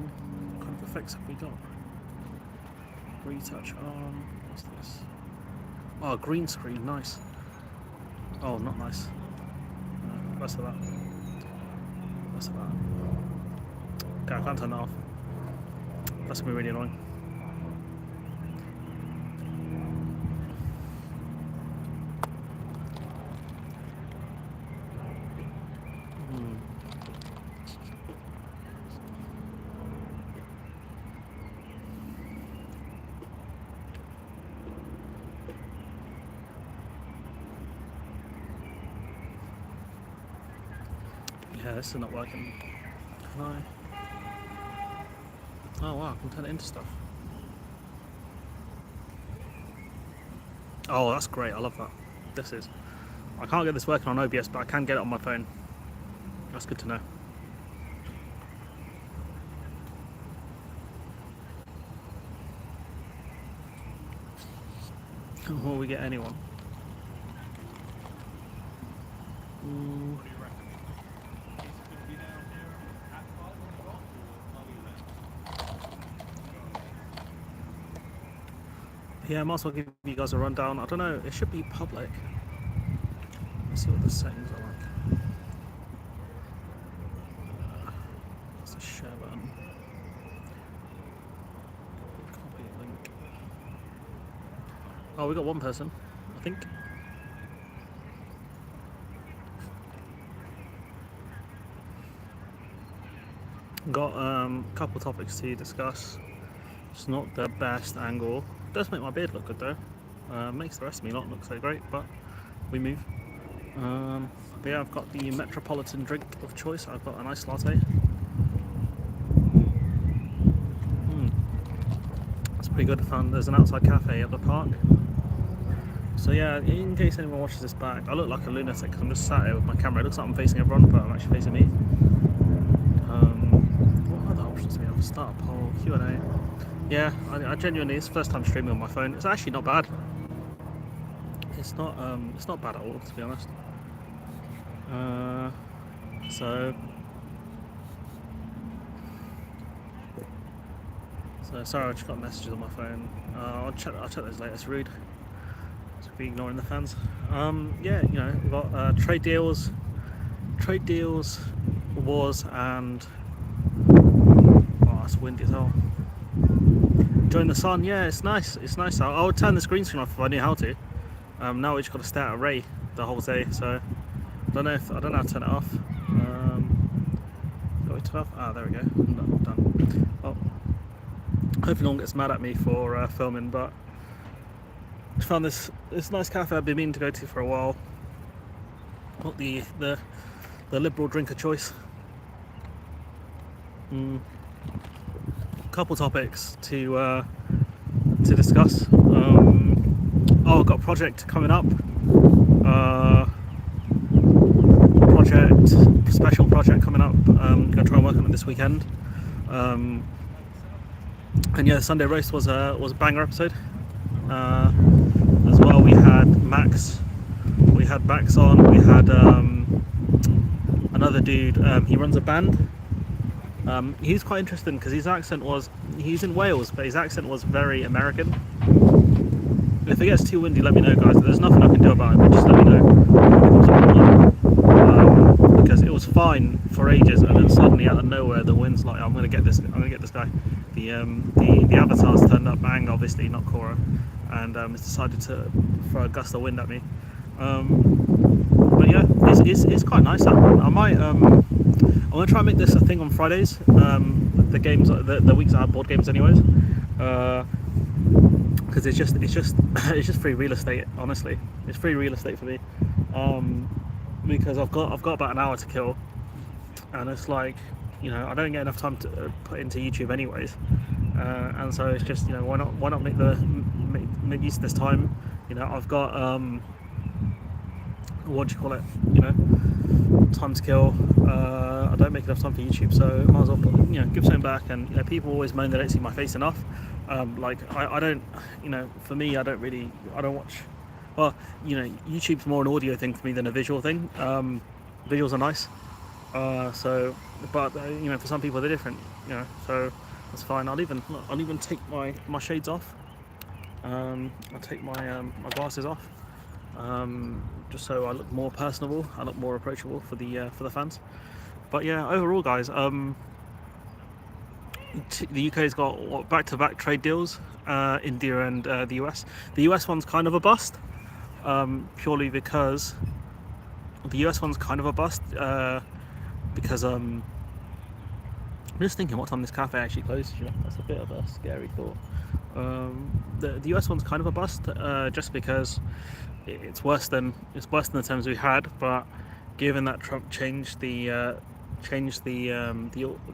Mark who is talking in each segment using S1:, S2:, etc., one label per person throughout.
S1: What kind of effects have we got? Retouch on. What's this? Oh, green screen. Nice. Oh, not nice. Less of that. Less of that. Okay, I can't turn that off. That's gonna be really annoying. Yeah, this is not working. Can I? Oh wow, I can turn it into stuff. Oh, that's great. I love that. This is. I can't get this working on OBS, but I can get it on my phone. That's good to know. Will we get anyone? Ooh. Yeah, I might as well give you guys a rundown. I don't know, it should be public. Let's see what the settings are like. That's the share button. Copy link. Oh, we got one person, I think. Got a couple topics to discuss. It's not the best angle. It does make my beard look good though. Makes the rest of me not look so great, but we move. But yeah, I've got the metropolitan drink of choice. I've got a nice latte. It's pretty good fun. There's an outside cafe at the park. So yeah, in case anyone watches this back, I look like a lunatic because I'm just sat here with my camera. It looks like I'm facing everyone, but I'm actually facing me. What other options do we have? Start a poll, Q&A. Yeah, I genuinely, it's the first time streaming on my phone. It's actually not bad. It's not bad at all, to be honest. So sorry, I just got messages on my phone. I'll check those later. It's rude. Just be ignoring the fans. Yeah, you know, we've got trade deals, wars, and oh, it's windy as hell. Enjoying the sun. Yeah, it's nice. It's nice. I would turn the screen screen off if I knew how to. Now we just got to stare at a ray the whole day, so I don't know how to turn it off. Got it off. Ah, there we go. Done. Well, hopefully no one gets mad at me for filming, but I found this nice cafe I've been meaning to go to for a while. Got the liberal drink of choice. Couple topics to discuss. I've got a project coming up. Special project coming up. I'm gonna try and work on it this weekend. And yeah, the Sunday roast was a banger episode. As well, we had Max. We had Max on. We had another dude. He runs a band. He's quite interesting because he's in Wales, but his accent was very American. If it gets too windy, let me know, guys. There's nothing I can do about it, but just let me know. Because it was fine for ages, and then suddenly out of nowhere, the wind's like, I'm gonna get this guy. The avatar's turned up, Bang, obviously, not Cora, and it's decided to throw a gust of wind at me. But yeah, it's quite nice, that one. I'm gonna try and make this a thing on Fridays. The games, the weeks I have board games, anyways. Because it's just free real estate. Honestly, it's free real estate for me. Because I've got about an hour to kill, and it's like, you know, I don't get enough time to put into YouTube anyways. And so it's just, you know, why not make use of this time? You know, I've got what do you call it? You know, time to kill. I don't make enough time for YouTube, so I might as well give something back. And you know, people always moan they don't see my face enough. Like I don't, you know, for me, I don't watch. Well, you know, YouTube's more an audio thing for me than a visual thing. Visuals are nice, So, but for some people they're different. So that's fine. I'll even take my shades off. I'll take my glasses off. Just so I look more personable, I look more approachable for the fans. But yeah, overall, guys, the UK's got what, back-to-back trade deals, India and the US. The US one's kind of a bust, purely because the US one's kind of a bust because I'm just thinking what time this cafe actually closes. That's a bit of a scary thought. The US one's kind of a bust, just because it's worse than the terms we had. But given that Trump changed the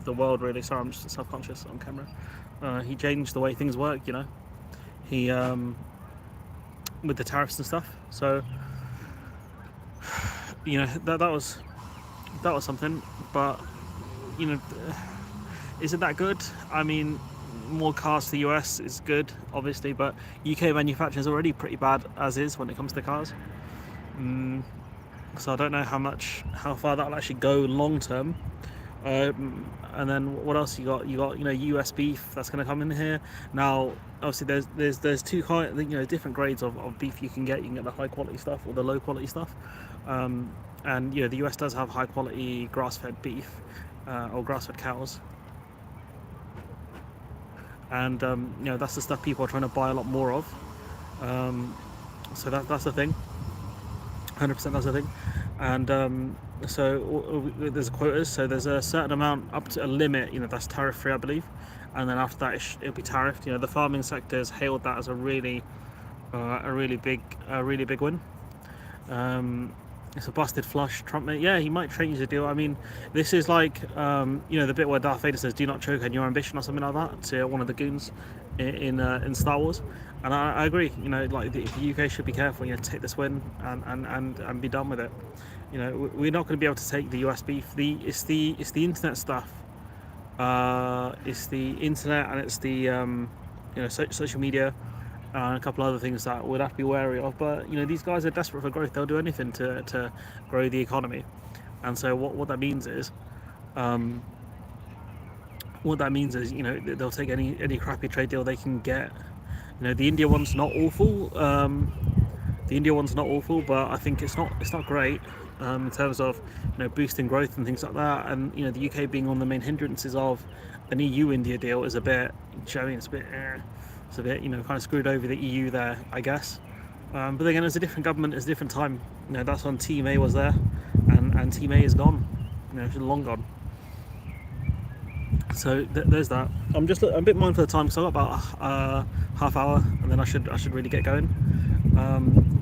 S1: world, really. Sorry, I'm just self-conscious on camera. He changed the way things work. He with the tariffs and stuff. So that was something. But you know, is it that good? I mean, more cars to the US is good, obviously, but UK manufacturing is already pretty bad as is when it comes to cars. So I don't know how far that'll actually go long term. And then what else you got? You got US beef that's going to come in here now. Obviously, there's two different grades of beef you can get. You can get the high quality stuff or the low quality stuff. And the US does have high quality grass fed beef or grass fed cows. And that's the stuff people are trying to buy a lot more of. So that's the thing. 100% that's the thing. And so there's quotas. So there's a certain amount up to a limit. That's tariff free, I believe. And then after that, it'll be tariffed. The farming sector has hailed that as a really big win. It's a busted flush. Trump, yeah, he might change the deal. I mean, this is like, the bit where Darth Vader says, "Do not choke on your ambition" or something like that to one of the goons in Star Wars. And I agree. Like the UK should be careful. Take this win and be done with it. We're not going to be able to take the US beef. It's the internet stuff. It's the internet and it's the social media. And a couple other things that we'd have to be wary of. But these guys are desperate for growth. They'll do anything to grow the economy. And so what that means is, they'll take any crappy trade deal they can get. The India one's not awful. But I think it's not great in terms of boosting growth and things like that. And the UK being one of the main hindrances of an EU-India deal is a bit. It's a bit. It's a bit, kind of screwed over the EU there, I guess. But again, it's a different government, it's a different time. That's when Team A was there, and Team A is gone. It's long gone. So there's that. I'm a bit mindful of the time because I've got about half hour, and then I should really get going.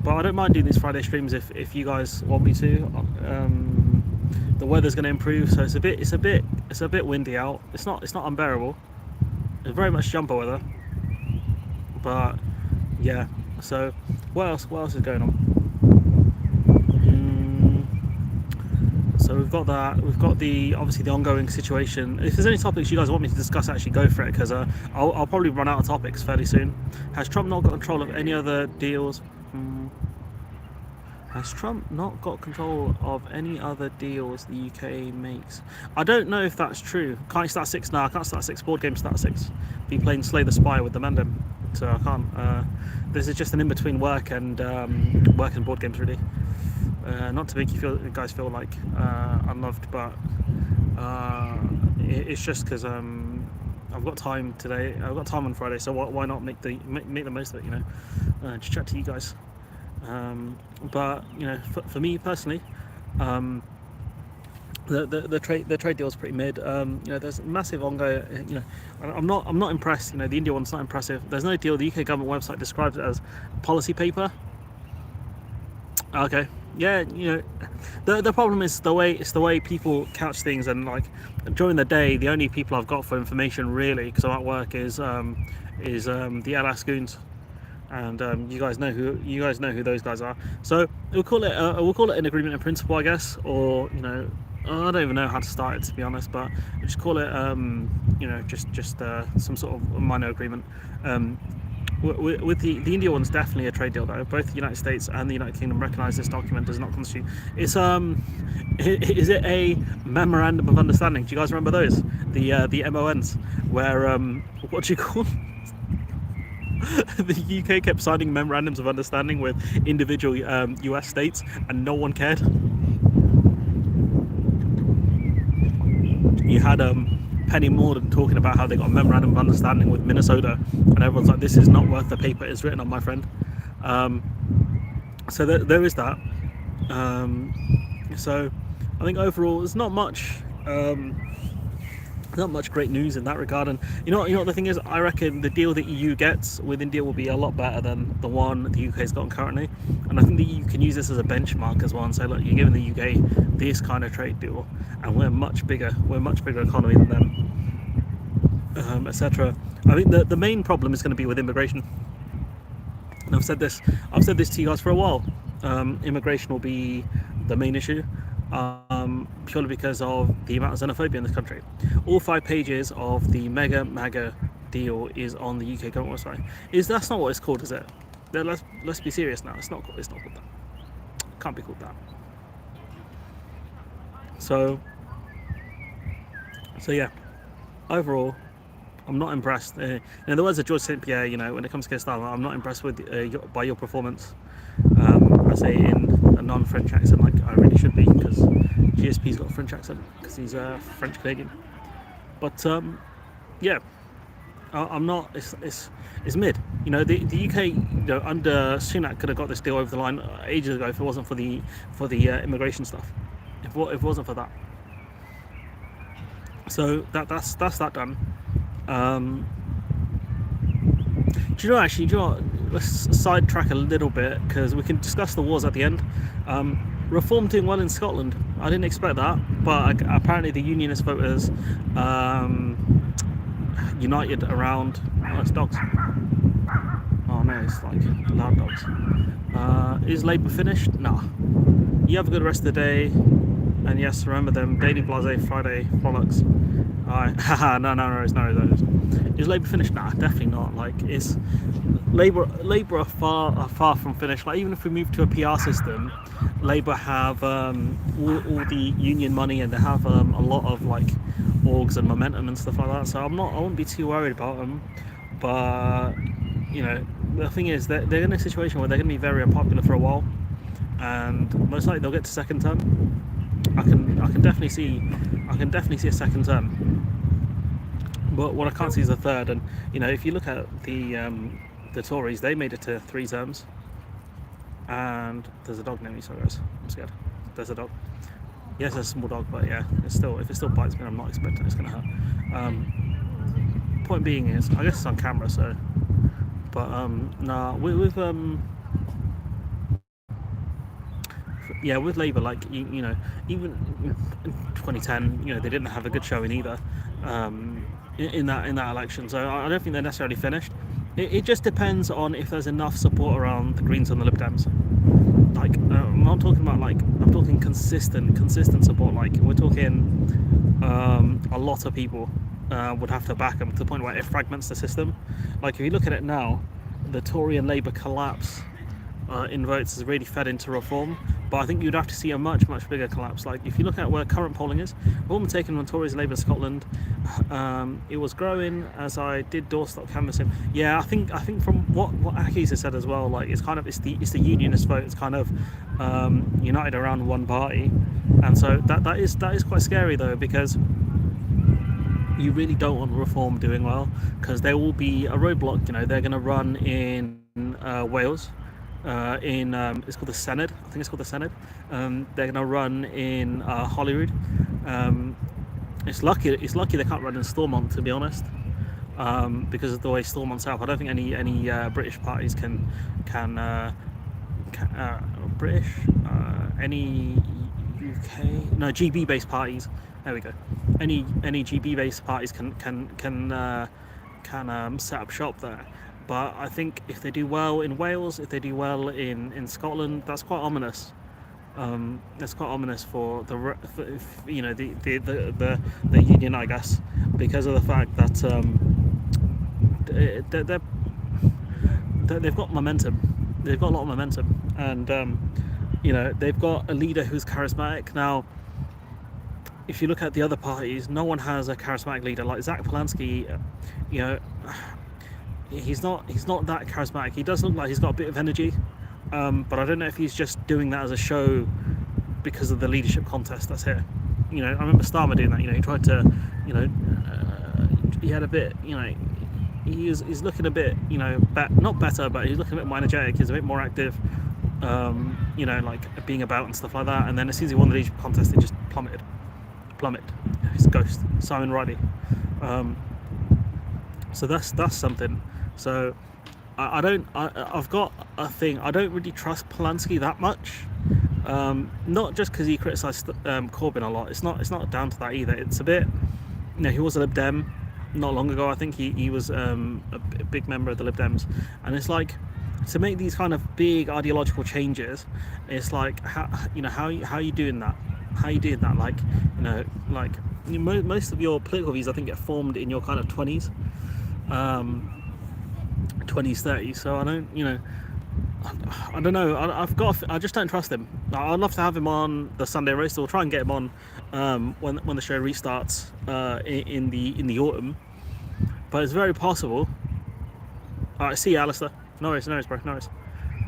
S1: But I don't mind doing these Friday streams if you guys want me to. The weather's going to improve, so it's a bit windy out. It's not unbearable. It's very much jumper weather. But yeah, so what else is going on? So we've got that. We've got obviously the ongoing situation. If there's any topics you guys want me to discuss, actually go for it, because I'll probably run out of topics fairly soon. Has Trump not got control of any other deals? Has Trump not got control of any other deals the UK makes? I don't know if that's true. Can't start 6 now. I can't start 6. Board game start 6. Be playing Slay the Spy with the Mandem. So I can't. This is just an in-between work and board games, really. Not to make you guys feel like unloved, but it's just because I've got time today. I've got time on Friday, so why not make the most of it? Just chat to you guys. But for me personally, the trade deal is pretty mid. There's massive ongoing. I'm not impressed. The India one's not impressive. There's no deal. The UK government website describes it as policy paper. Okay, yeah. The problem is the way people couch things, and like during the day, the only people I've got for information really, because I'm at work, is the LS goons. And you guys know who those guys are. So we'll call it an agreement in principle, I guess, or I don't even know how to start it, to be honest. But we'll just call it just some sort of minor agreement. with the India one's definitely a trade deal though. Both the United States and the United Kingdom recognise this document does not constitute. It's is it a memorandum of understanding? Do you guys remember those? The MONs where what do you call the UK kept signing memorandums of understanding with individual US states and no one cared. You had Penny Mordaunt talking about how they got a memorandum of understanding with Minnesota, and everyone's like, "This is not worth the paper it's written on, my friend." So there is that. So I think overall, there's not much great news in that regard. And you know what the thing is, I reckon the deal that EU gets with India will be a lot better than the one the UK's got currently. And I think the EU can use this as a benchmark as well and say, look, you're giving the UK this kind of trade deal, and we're a much bigger economy than them, etc. I think the main problem is going to be with immigration. And I've said this to you guys for a while. Immigration will be the main issue. Purely because of the amount of xenophobia in this country. All 5 pages of the MAGA deal is on the UK government website. That's not what it's called, is it? Let's be serious now. It's not called that. It can't be called that. So yeah. Overall, I'm not impressed. In the words of George St. Pierre, when it comes to style, I'm not impressed with by your performance. I say in a non-French accent, like I really should be, because GSP's got a French accent because he's French Canadian. But yeah, I'm not. It's mid. The UK, under Sunak could have got this deal over the line ages ago if it wasn't for the immigration stuff. If it wasn't for that. So that's that done. Do you know what? Let's sidetrack a little bit because we can discuss the wars at the end. Reform doing well in Scotland. I didn't expect that, but apparently the Unionist voters united around. Oh, it's dogs. Oh no, it's like loud dogs. Is Labour finished? Nah. You have a good rest of the day, and yes, remember them daily blase Friday frolics. Alright, haha, no, it's those. Is Labour finished? Nah, definitely not. Like, it's Labour are far from finished. Like, even if we move to a PR system, Labour have all the union money, and they have a lot of like orgs and momentum and stuff like that. So I wouldn't be too worried about them. But the thing is that they're in a situation where they're going to be very unpopular for a while, and most likely they'll get to second term. I can definitely see a second term. But what I can't see is a third. And if you look at the Tories, they made it to 3 terms. And there's a dog near me, sorry guys, I'm scared. There's a dog. Yes, it's a small dog, but yeah, if it still bites me, I'm not expecting it's gonna hurt. Point being is, I guess it's on camera, so. But with Labour, like even in 2010, they didn't have a good showing either. In that election, so I don't think they're necessarily finished. It just depends on if there's enough support around the Greens and the Lib Dems. Like I'm not talking about I'm talking consistent support. Like we're talking a lot of people would have to back them to the point where it fragments the system. Like if you look at it now, the Tory and Labour collapse in votes has really fed into reform. But I think you'd have to see a much bigger collapse. Like if you look at where current polling is, reform taken on Tories, Labour, Scotland, it was growing as I did doorstop canvassing. Yeah, I think from what Aki's has said as well, like it's the unionist vote. It's kind of united around one party, and so that is quite scary though, because you really don't want reform doing well, because there will be a roadblock. They're going to run in Wales. It's called the Senedd. I think it's called the Senedd. They're gonna run in Holyrood. It's lucky they can't run in Stormont, to be honest, because of the way Stormont's out. I don't think any British parties can any UK GB based parties. There we go. Any GB based parties can set up shop there. But I think if they do well in Wales, if they do well in Scotland, that's quite ominous. That's quite ominous for the union, I guess, because of the fact that they've got momentum. They've got a lot of momentum, and you know, they've got a leader who's charismatic. Now, if you look at the other parties, no one has a charismatic leader like Zach Polanski. You know, he's not that charismatic. He does look like he's got a bit of energy, but I don't know if he's just doing that as a show because of the leadership contest that's here. You know, I remember Starmer doing that. You know, he tried to, you know, he had a bit, you know, he's looking a bit, you know, not better, but he's looking a bit more energetic. He's a bit more active. You know, like being about and stuff like that. And then as soon as he won the leadership contest, it just plummeted. He's a ghost. Simon Riley. So that's something. So I've got a thing. I don't really trust Polanski that much. Not just because he criticised Corbyn a lot. It's not down to that either. It's a bit, you know, he was a Lib Dem not long ago. I think he was a big member of the Lib Dems, and it's like, to make these kind of big ideological changes, it's like, how are you doing that? How are you doing that? Like, you know, like most of your political views, I think, get formed in your kind of 20s, 30s. So I don't, you know, I don't know. I just don't trust him. I'd love to have him on the Sunday roast. We'll try and get him on when the show restarts in the autumn. But it's very possible. All right, see you, Alistair. No worries, bro. No worries.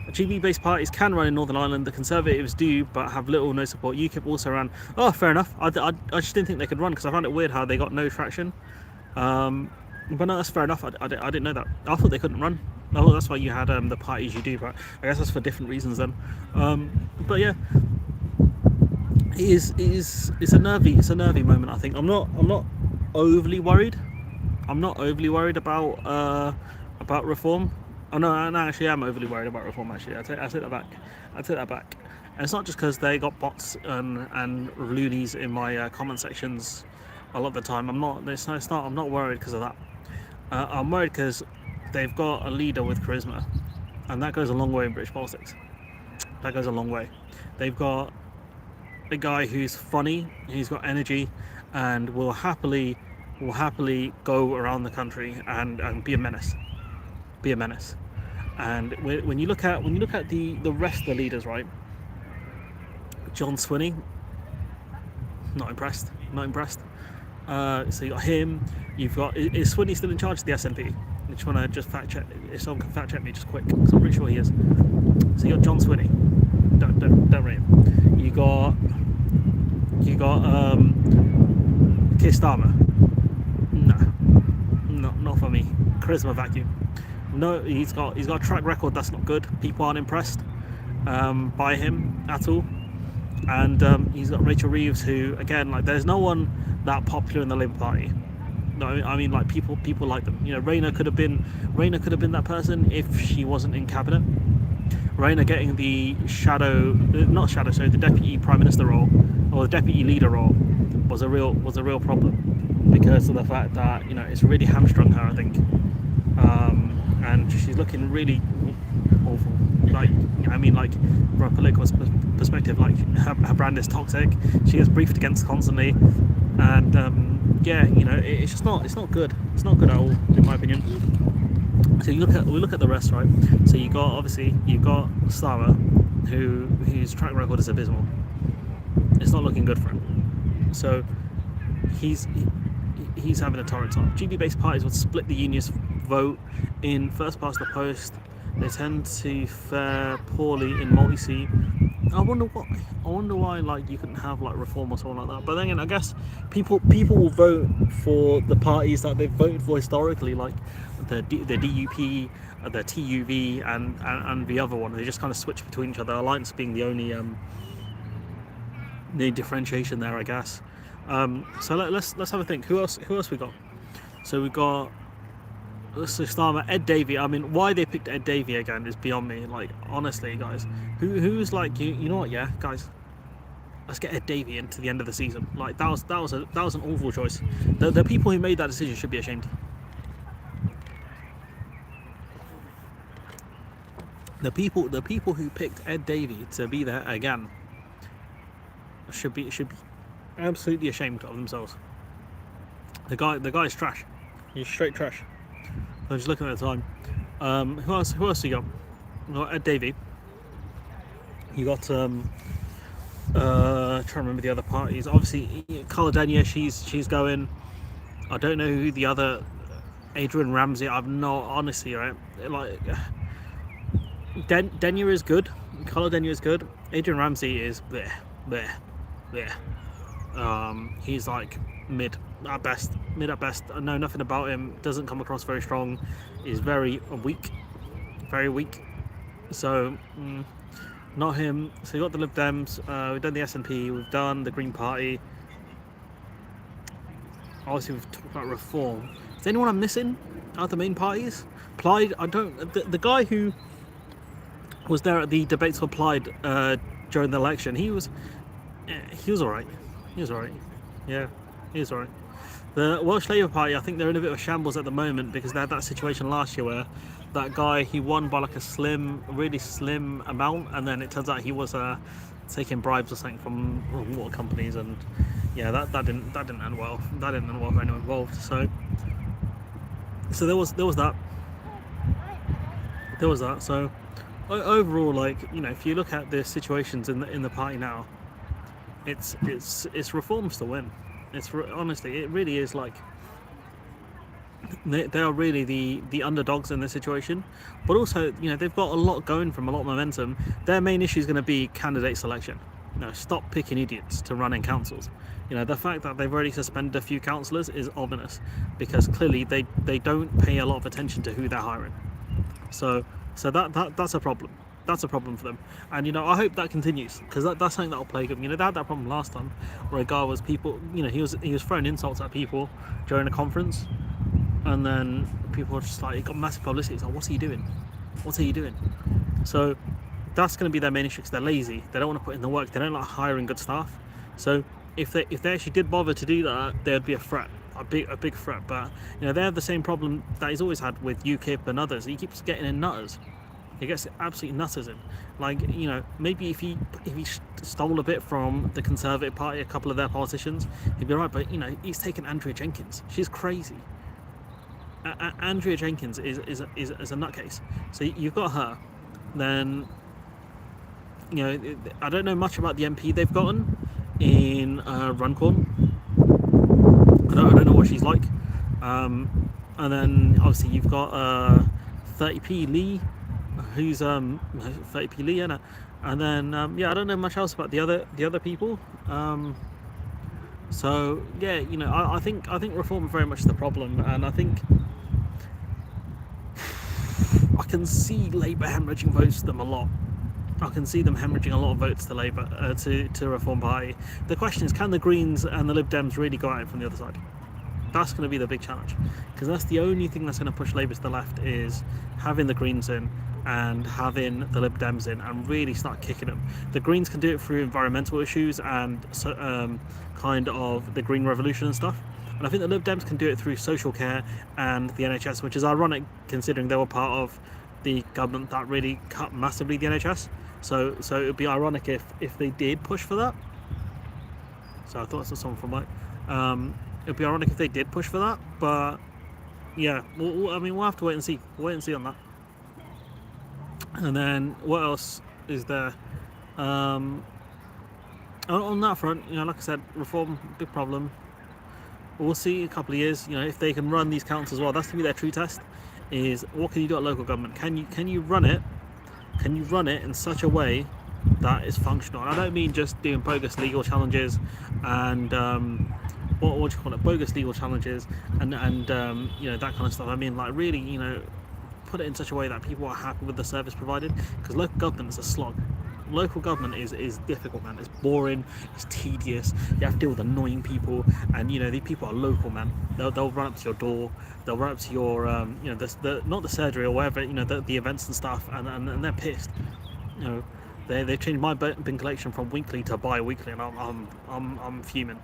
S1: GB-based parties can run in Northern Ireland. The Conservatives do, but have little or no support. UKIP also ran. Oh, fair enough. I just didn't think they could run, because I found it weird how they got no traction. But no, that's fair enough. I didn't know that. I thought they couldn't run. Oh, that's why you had the parties you do, but I guess that's for different reasons then. But yeah, it's a nervy moment. I think I'm not overly worried. I'm not overly worried about reform. Oh no, I actually am overly worried about reform. Actually, I take that back. And it's not just because they got bots and loonies in my comment sections a lot of the time. I'm not. I'm not worried because of that. I'm worried because they've got a leader with charisma, and that goes a long way in British politics. That goes a long way. They've got a guy who's funny, who's got energy, and will happily go around the country and be a menace. And when you look at the rest of the leaders, right? John Swinney, not impressed. So you got him. You've got, is Swinney still in charge of the SNP? I just want to just fact check. If someone can fact check me just quick, because I'm pretty sure he is. So you got John Swinney. Don't rate him. You got Keir Starmer. No, not for me. Charisma vacuum. No, he's got a track record that's not good. People aren't impressed by him at all. And he's got Rachel Reeves, who, again, like, there's no one that popular in the Labour Party. No, I mean, like, people like them. You know, Rayner could have been that person if she wasn't in cabinet. Rayner getting the the deputy prime minister role, or the deputy leader role, was a real problem, because of the fact that, you know, it's really hamstrung her, I think. And she's looking really awful. Like, I mean, like, from a political perspective, like, her brand is toxic. She gets briefed against constantly, and yeah, you know, it's just not good. It's not good at all, in my opinion. So we look at the rest, right? So you've got Starmer, whose track record is abysmal. It's not looking good for him. So he's having a torrid time. GB-based parties would split the unionist vote in first past the post. They tend to fare poorly in multi-seat. I wonder why, like, you couldn't have, like, reform or something like that. But then again, I guess people will vote for the parties that they've voted for historically, like the DUP, the TUV, and the other one. They just kind of switch between each other. Alliance being the only the differentiation there, I guess. So let's have a think. Who else we got? So we got, let's Starmer, Ed Davey. I mean, why they picked Ed Davey again is beyond me. Like, honestly, guys, who's like, you know what? Yeah, guys, let's get Ed Davey into the end of the season. Like, that was an awful choice. The people who made that decision should be ashamed. The people who picked Ed Davey to be there again should be absolutely ashamed of themselves. The guy's trash. He's straight trash. I'm just looking at the time. Who else you got? You got Ed Davey. You got trying to remember the other parties. Obviously, Caladenia, she's going. I don't know who the other. Adrian Ramsey. I've no honestly, right? Like Denya is good. Caladenia is good. Adrian Ramsey is there, there. He's like mid at best. Mid at best. I know nothing about him. Doesn't come across very strong. Is very weak. Very weak. So not him. So you got the Lib Dems. We've done the SNP. We've done the Green Party. Obviously, we've talked about Reform. Is there anyone I'm missing out of the main parties? Plaid. I don't. The guy who was there at the debates for Plaid during the election. He was alright. He was alright. Yeah, he was alright. The Welsh Labour Party, I think they're in a bit of a shambles at the moment because they had that situation last year where that guy, he won by like a really slim amount, and then it turns out he was taking bribes or something from water companies, and yeah, that didn't end well. That didn't end well for anyone involved. So there was that. There was that. So overall, like, you know, if you look at the situations in the party now, it's Reforms to win. Honestly, it really is. Like, they are really the underdogs in this situation, but also, you know, they've got a lot going from, a lot of momentum. Their main issue is going to be candidate selection. You know, stop picking idiots to run in councils. You know, the fact that they've already suspended a few councillors is ominous, because clearly they don't pay a lot of attention to who they're hiring. So that's a problem. That's a problem for them. And, you know, I hope that continues, because that's something that'll plague them. You know, they had that problem last time where a guy was, people, you know, he was throwing insults at people during a conference, and then people were just like, it got massive publicity. It's like, what's he doing? What's he doing? So that's going to be their main issue, because they're lazy. They don't want to put in the work. They don't like hiring good staff. So if they actually did bother to do that, there'd be a threat, a big threat. But, you know, they have the same problem that he's always had with UKIP and others. He keeps getting in nutters. He gets absolutely nutters in. Like, you know, maybe if he stole a bit from the Conservative Party, a couple of their politicians, he'd be right. But, you know, he's taken Andrea Jenkins. She's crazy. Andrea Jenkins is a nutcase. So you've got her. Then, you know, I don't know much about the MP they've gotten in Runcorn. I don't know what she's like. And then obviously you've got 30p Lee, who's 30p Lee, and then yeah, I don't know much else about the other people. So yeah, you know, I think Reform are very much the problem, and I think I can see Labour hemorrhaging votes to them a lot. I can see them hemorrhaging a lot of votes to Labour, to Reform Party. The question is, can the Greens and the Lib Dems really go out from the other side? That's going to be the big challenge, because that's the only thing that's going to push Labour to the left, is having the Greens in and having the Lib Dems in and really start kicking them. The Greens can do it through environmental issues and kind of the Green Revolution and stuff. And I think the Lib Dems can do it through social care and the NHS, which is ironic considering they were part of the government that really cut massively the NHS. So it would be ironic if they did push for that. So I thought it was someone from Mike. It'd be ironic if they did push for that, but yeah, we'll have to wait and see. Wait and see on that. And then what else is there? On that front, you know, like I said, Reform, big problem. We'll see in a couple of years, you know, if they can run these counts as well. That's going to be their true test, is what can you do at local government? Can you run it? Can you run it in such a way that is functional? And I don't mean just doing bogus legal challenges and what do you call it? Bogus legal challenges and you know, that kind of stuff. I mean, like, really, you know, put it in such a way that people are happy with the service provided, because local government is a slog. Local government is difficult, man. It's boring, it's tedious, you have to deal with annoying people, and, you know, these people are local, man. They'll run up to your door, they'll run up to your you know, the not the surgery or wherever, you know, the events and stuff, and they're pissed. You know, they changed my bin collection from weekly to bi-weekly, and I'm fuming.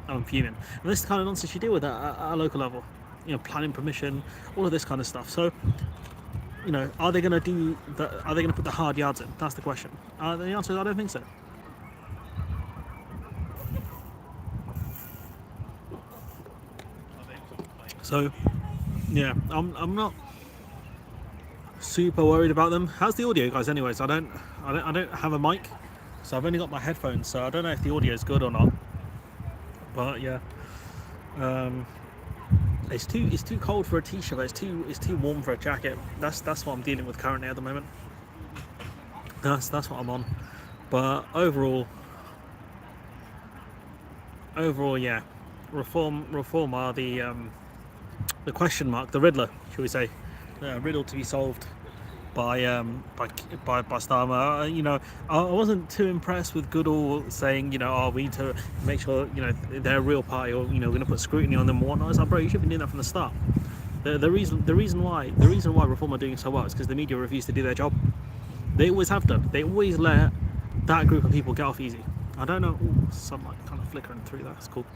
S1: I'm fuming. And this is the kind of nonsense you deal with at a local level. You know, planning permission, all of this kind of stuff. So, you know, are they going to do that? Are they going to put the hard yards in? That's the question. The answer is, I don't think so. So, yeah, I'm not super worried about them. How's the audio, guys? Anyways, I don't have a mic, so I've only got my headphones, so I don't know if the audio is good or not. But yeah, it's too cold for a t-shirt. But it's too warm for a jacket. That's what I'm dealing with currently at the moment. That's what I'm on. But overall, yeah, reform are the question mark, the riddler, shall we say, riddle to be solved by Starmer. You know, I wasn't too impressed with Goodall saying, you know, oh, we need to make sure, you know, they're a real party, or, you know, we're going to put scrutiny on them and whatnot. It's like, bro, you should be doing that from the start. The reason why Reform are doing so well is because the media refuse to do their job. They always have done. They always let that group of people get off easy. I don't know. Ooh, sunlight kind of flickering through. That's cool.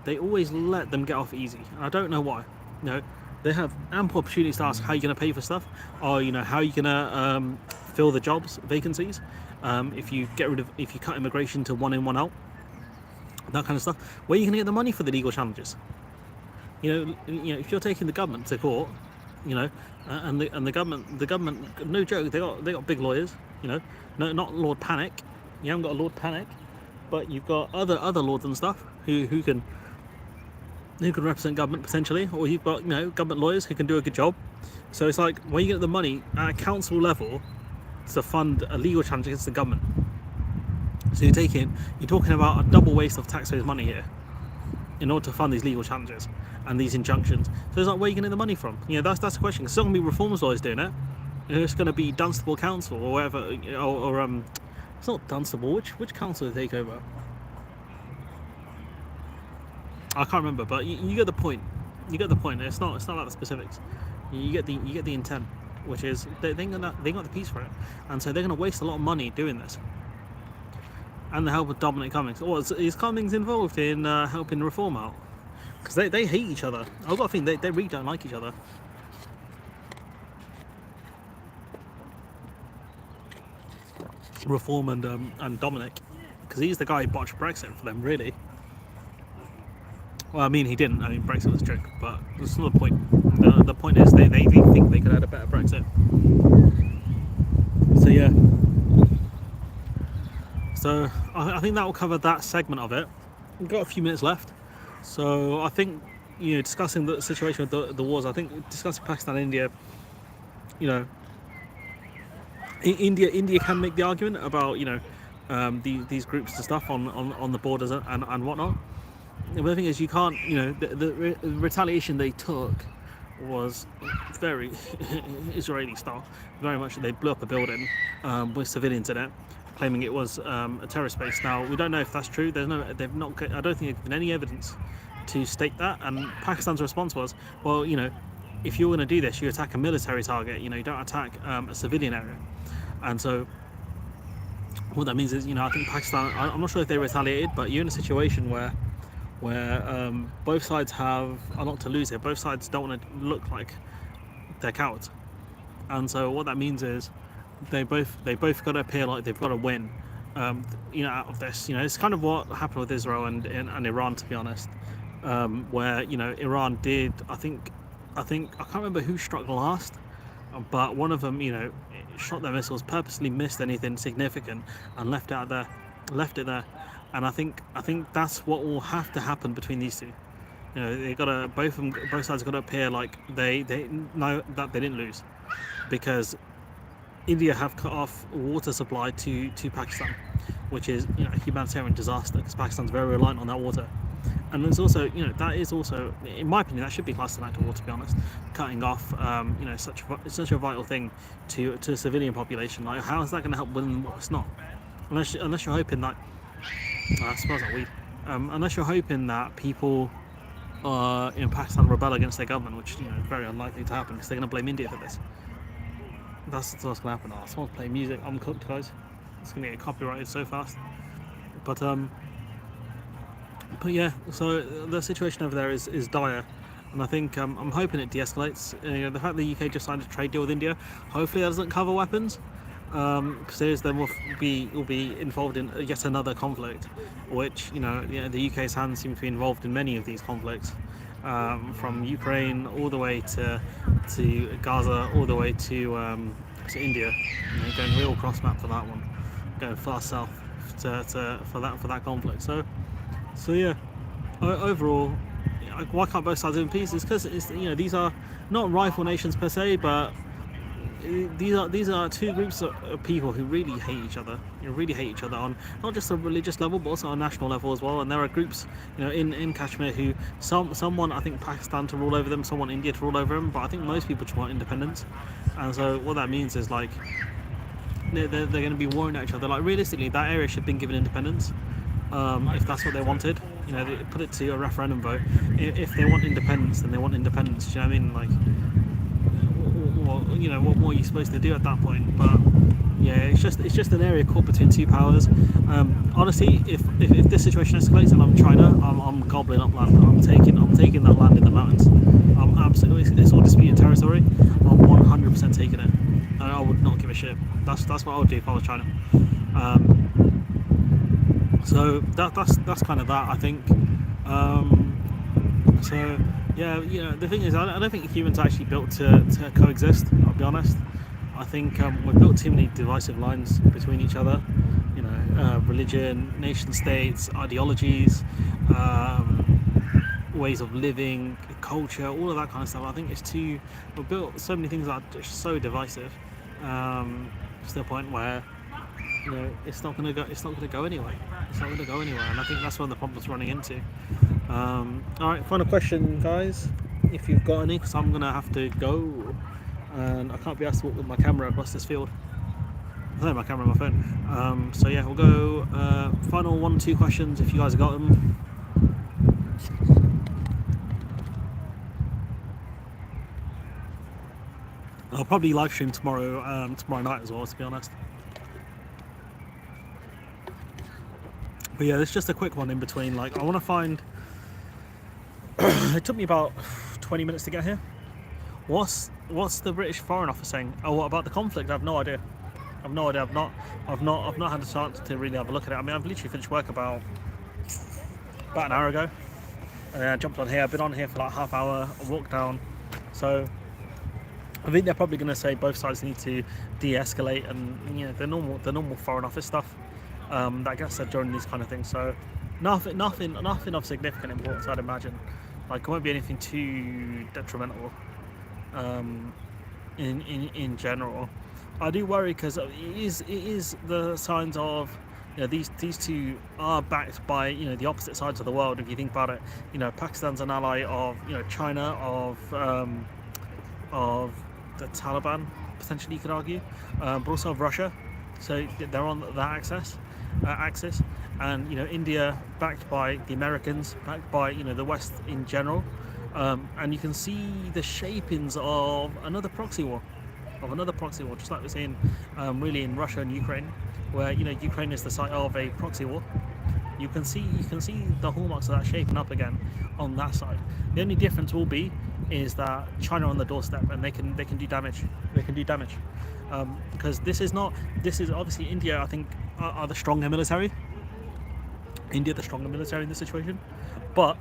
S1: They always let them get off easy. I don't know why. You know, they have ample opportunities to ask how you're going to pay for stuff, or, you know, how you're going to fill the jobs vacancies. If you cut immigration to 1 in 1 out, that kind of stuff. Where are you going to get the money for the legal challenges? You know, if you're taking the government to court, you know, and the government, no joke, they got big lawyers. You know, no, not Lord Panic. You haven't got a Lord Panic, but you've got other lords and stuff who can represent government potentially, or you've got, you know, government lawyers who can do a good job. So it's like, where you get the money at a council level to fund a legal challenge against the government. So you're talking about a double waste of taxpayers' money here in order to fund these legal challenges and these injunctions. So it's like, where are you getting the money from? You know, that's the question. It's not going to be reforms lawyers doing it. It's going to be Dunstable Council or whatever, or it's not Dunstable. Which council did they take over? I can't remember, but you get the point. You get the point. It's not about the specifics. You get the intent, which is they got the piece for it, and so they're going to waste a lot of money doing this. And the help of Dominic Cummings. Or is Cummings involved in helping Reform out? Because they hate each other. I've got a feeling they really don't like each other. Reform and Dominic, because he's the guy who botched Brexit for them, really. Well, I mean, he didn't. I mean, Brexit was a joke, but that's not the point. The point is they think they could have had a better Brexit. So yeah. So I think that will cover that segment of it. We've got a few minutes left, so I think, you know, discussing the situation with the wars. I think discussing Pakistan and India. You know, India can make the argument about, you know, these groups and stuff on the borders and whatnot. But the thing is, you can't, you know, the retaliation they took was very Israeli style. Very much, they blew up a building with civilians in it, claiming it was a terrorist base. Now, we don't know if that's true. I don't think they've given any evidence to state that. And Pakistan's response was, well, you know, if you're going to do this, you attack a military target. You know, you don't attack a civilian area. And so what that means is, you know, I think Pakistan, I'm not sure if they retaliated, but you're in a situation where both sides have a lot to lose here. Both sides don't want to look like they're cowards, and so what that means is they both got to appear like they've got to win. You know, out of this, you know, it's kind of what happened with Israel and Iran, to be honest, where, you know, Iran did, I can't remember who struck last, but one of them, you know, shot their missiles, purposely missed anything significant and left it there. And I think that's what will have to happen between these two. You know, they gotta both sides got to appear like they know that they didn't lose, because India have cut off water supply to Pakistan, which is, you know, a humanitarian disaster, because Pakistan's very reliant on that water. And it's also, you know, that is also, in my opinion, that should be classed as an act of war, to be honest. Cutting off, you know, such a vital thing to a civilian population. Like, how is that going to help win the war? It's not. Unless you're hoping that, I suppose not weed. Unless you're hoping that people in Pakistan rebel against their government, which, you know, is very unlikely to happen, because they're going to blame India for this. That's what's going to happen. Oh, someone's playing music. I'm cooked, guys. It's going to get copyrighted so fast. But yeah, so the situation over there is dire, and I think I'm hoping it de-escalates. You know, the fact the UK just signed a trade deal with India, hopefully that doesn't cover weapons, because then will be involved in yet another conflict, which, you know, the UK's hands seem to be involved in many of these conflicts, from Ukraine all the way to Gaza, all the way to India. Going real cross map for that one, going far south for that conflict. So yeah, overall, why can't both sides live in peace? It's because these are not rival nations per se, but these are two groups of people who really hate each other. Really hate each other on not just a religious level, but also on a national level as well. And there are groups, in Kashmir who some want, I think, Pakistan to rule over them, some want India to rule over them, but I think most people just want independence. And so what that means is like they're going to be warring at each other. Like realistically, that area should have been given independence. If that's what they wanted, they put it to a referendum vote. If they want independence, then they want independence. Do you know what I mean? Like, what more are you supposed to do at that point? But yeah, it's just an area caught between two powers. Honestly, if this situation escalates and I'm China, I'm gobbling up land. I'm taking that land in the mountains. I'm absolutely, it's all disputed territory. I'm 100% taking it. I would not give a shit. That's what I would do if I was China. So that's kind of that, I think. So yeah, the thing is, I don't think humans are actually built to coexist. I'll be honest. I think we've built too many divisive lines between each other. Religion, nation states, ideologies, ways of living, culture, all of that kind of stuff. I think we've built so many things that are just so divisive, to the point where it's not going to go anywhere. It's not going to go anywhere, and I think that's one of the problems running into. All right, final question, guys, if you've got any, because I'm going to have to go, and I can't be asked to walk with my camera across this field. I don't have my camera on my phone. So yeah, we'll go final 1-2 questions if you guys have got them. I'll probably live stream tomorrow night as well, to be honest. But yeah, it's just a quick one in between. Like, I want to find. It took me about 20 minutes to get here. What's the British Foreign Office saying? Oh, what about the conflict? I have no idea. I've not had a chance to really have a look at it. I mean, I've literally finished work about an hour ago, and then I jumped on here. I've been on here for like half hour. I walked down, so I think they're probably going to say both sides need to de-escalate, and the normal Foreign Office stuff that gets said during these kind of things. So nothing of significant importance, I'd imagine. Like, it won't be anything too detrimental in general. I do worry because it is the signs of these two are backed by the opposite sides of the world. If you think about it, Pakistan's an ally of China, of the Taliban, potentially you could argue, but also of Russia. So they're on that axis, and India backed by the Americans, backed by the West in general, and you can see the shapings of another proxy war, just like we're seeing really in Russia and Ukraine, where Ukraine is the site of a proxy war. You can see the hallmarks of that shaping up again on that side. The only difference will be is that China are on the doorstep, and they can do damage. Because this is obviously India, I think, are the stronger military. India the stronger military in this situation, but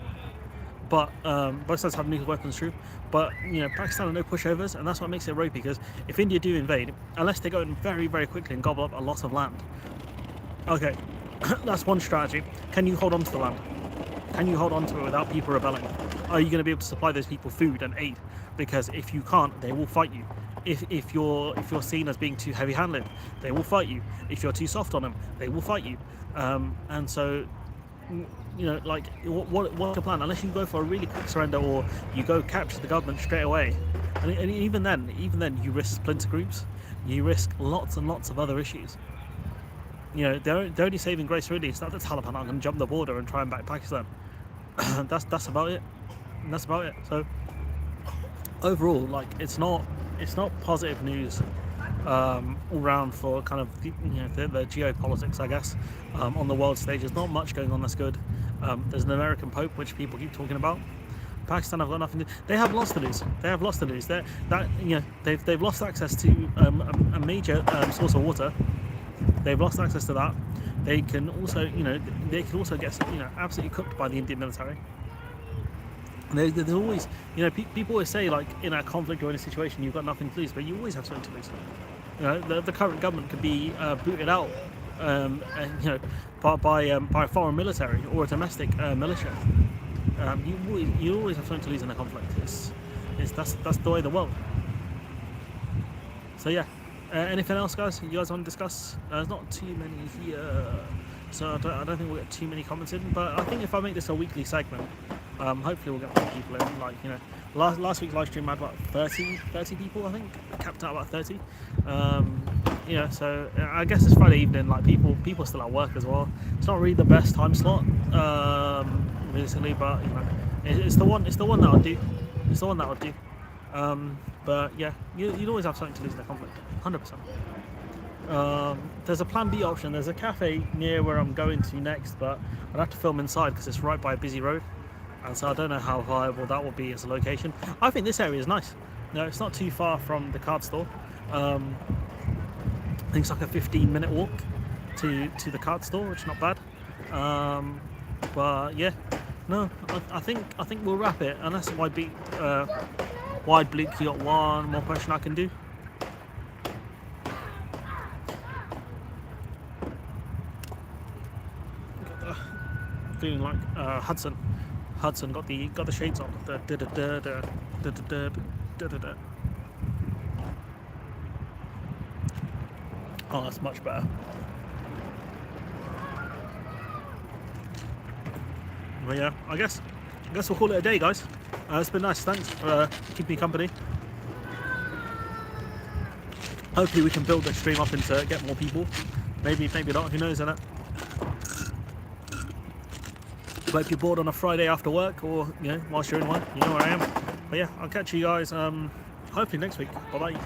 S1: both sides have nuclear weapons, true, but Pakistan are no pushovers, and that's what makes it ropey. Because if India do invade, unless they go in very, very quickly and gobble up a lot of land, okay, that's one strategy. Can you hold on to the land? Can you hold on to it without people rebelling? Are you going to be able to supply those people food and aid? Because if you can't, they will fight you. If you're seen as being too heavy-handed, they will fight you. If you're too soft on them, they will fight you. And so, like, what's the plan? Unless you go for a really quick surrender, or you go capture the government straight away, and even then, you risk splinter groups. You risk lots and lots of other issues. The only saving grace really is that the Taliban are going to jump the border and try and back Pakistan. That's about it. So overall, like, it's not positive news all round for kind of the geopolitics, I guess, on the world stage. There's not much going on that's good. There's an American Pope, which people keep talking about. Pakistan have got nothing. They have lots to lose. They've lost access to a major source of water. They've lost access to that. They can also, get absolutely cooked by the Indian military. There's always, people always say like in a conflict or in a situation you've got nothing to lose, but you always have something to lose. The current government could be booted out, and, by a foreign military or a domestic militia. You always have something to lose in a conflict. That's the way of the world. So yeah. Anything else, guys? You guys want to discuss? There's not too many here, so I don't think we'll get too many comments in. But I think if I make this a weekly segment, hopefully we'll get more people in. Like, last week's live stream had about 30 people, I think. Capped out about 30. So I guess it's Friday evening. Like, people are still at work as well. It's not really the best time slot, recently, but it's the one that I'll do. It's the one that I'll do. But yeah, you'd always have something to lose in a conflict, 100%. There's a plan B option. There's a cafe near where I'm going to next, but I'd have to film inside because it's right by a busy road, and so I don't know how viable that will be as a location. I think this area is nice. It's not too far from the card store. I think it's like a 15-minute walk to the card store, which is not bad. But yeah, no, I think we'll wrap it, unless Wide Bleak, you got one more question I can do? Feeling like Hudson got the shades on. Oh, that's much better. But yeah, I guess we'll call it a day, guys. It's been nice. Thanks for keeping me company. Hopefully we can build the stream up into get more people. Maybe not. Who knows, innit? But if you're bored on a Friday after work, or whilst you're in one, you know where I am. But yeah, I'll catch you guys hopefully next week. Bye bye.